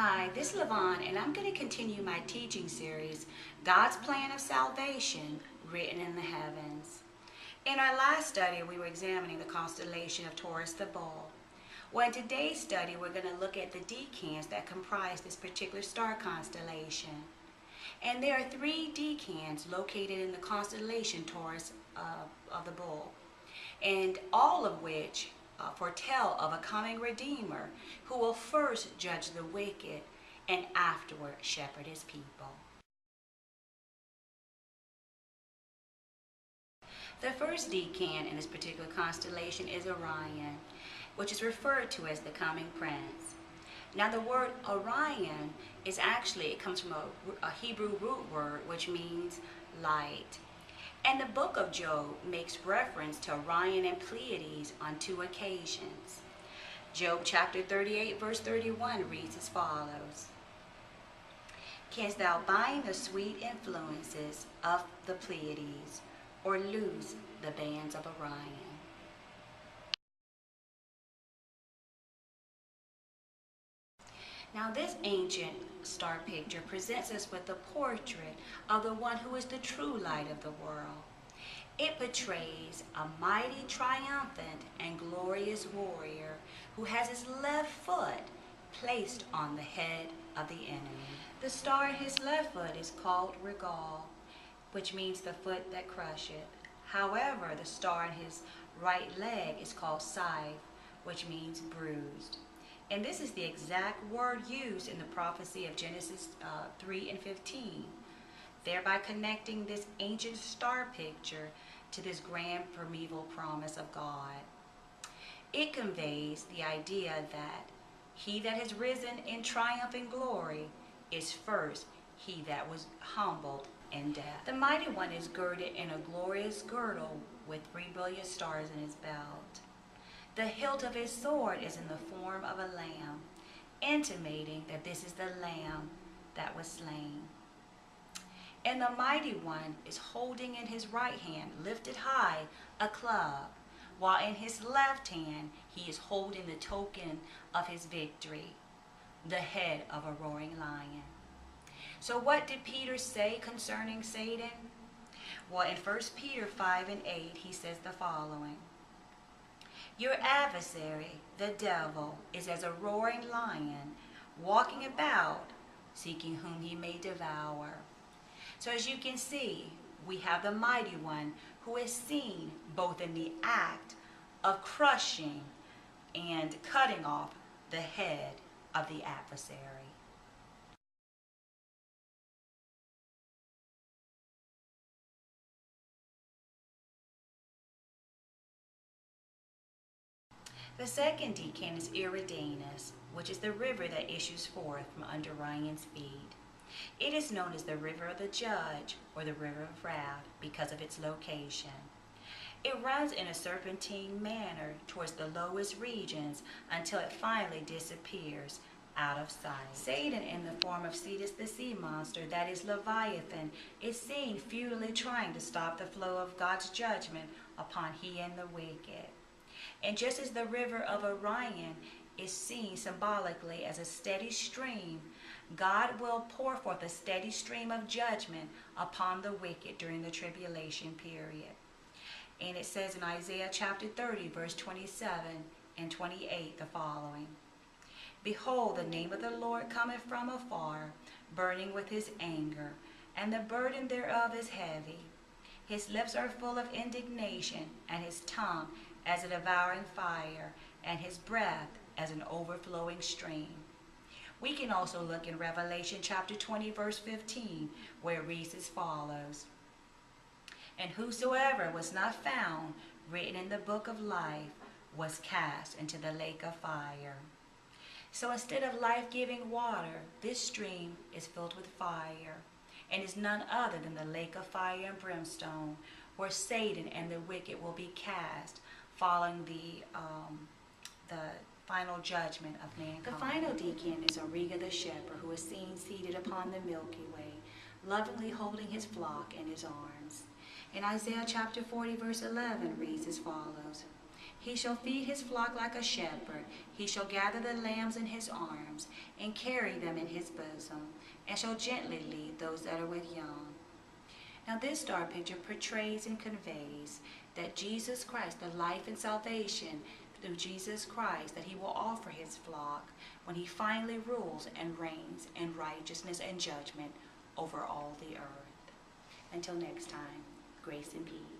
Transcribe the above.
Hi, this is Lavon, and I'm going to continue my teaching series, God's Plan of Salvation, Written in the Heavens. In our last study, we were examining the constellation of Taurus the Bull. Well, in today's study, we're going to look at the decans that comprise this particular star constellation. And there are 3 decans located in the constellation Taurus of the Bull, and all of which foretell of a coming Redeemer who will first judge the wicked and afterward shepherd his people. The first decan in this particular constellation is Orion, which is referred to as the coming prince. Now the word Orion it comes from a Hebrew root word which means light. And the book of Job makes reference to Orion and Pleiades on 2 occasions. Job chapter 38 verse 31 reads as follows: Canst thou bind the sweet influences of the Pleiades, or loose the bands of Orion? Now this ancient star picture presents us with a portrait of the one who is the true light of the world. It portrays a mighty, triumphant, and glorious warrior who has his left foot placed on the head of the enemy. The star in his left foot is called Regal, which means the foot that crusheth. However, the star in his right leg is called Scythe, which means bruised. And this is the exact word used in the prophecy of Genesis 3 and 15, thereby connecting this ancient star picture to this grand primeval promise of God. It conveys the idea that he that has risen in triumph and glory is first he that was humbled in death. The mighty one is girded in a glorious girdle with 3 brilliant stars in his belt. The hilt of his sword is in the form of a lamb, intimating that this is the lamb that was slain. And the mighty one is holding in his right hand, lifted high, a club, while in his left hand he is holding the token of his victory, the head of a roaring lion. So what did Peter say concerning Satan? Well, in 1 Peter 5 and 8, he says the following: Your adversary, the devil, is as a roaring lion, walking about, seeking whom he may devour. So as you can see, we have the mighty one who is seen both in the act of crushing and cutting off the head of the adversary. The second decan is Eridanus, which is the river that issues forth from under Orion's feet. It is known as the river of the judge, or the river of wrath, because of its location. It runs in a serpentine manner towards the lowest regions until it finally disappears out of sight. Satan, in the form of Cetus the sea monster, that is Leviathan, is seen futilely trying to stop the flow of God's judgment upon he and the wicked. And just as the river of Orion is seen symbolically as a steady stream, God will pour forth a steady stream of judgment upon the wicked during the tribulation period. And it says in Isaiah chapter 30, verse 27 and 28 the following: Behold, the name of the Lord cometh from afar, burning with his anger, and the burden thereof is heavy. His lips are full of indignation, and his tongue as a devouring fire, and his breath as an overflowing stream. We can also look in Revelation chapter 20, verse 15, where it reads as follows: And whosoever was not found written in the book of life was cast into the lake of fire. So instead of life-giving water, this stream is filled with fire, and is none other than the lake of fire and brimstone, where Satan and the wicked will be cast, following the final judgment of mankind. The final decan is Orion the shepherd, who is seen seated upon the Milky Way, lovingly holding his flock in his arms. In Isaiah chapter 40, verse 11 reads as follows: He shall feed his flock like a shepherd. He shall gather the lambs in his arms, and carry them in his bosom, and shall gently lead those that are with young. Now this star picture portrays and conveys that Jesus Christ, the life and salvation through Jesus Christ, that he will offer his flock when he finally rules and reigns in righteousness and judgment over all the earth. Until next time, grace and peace.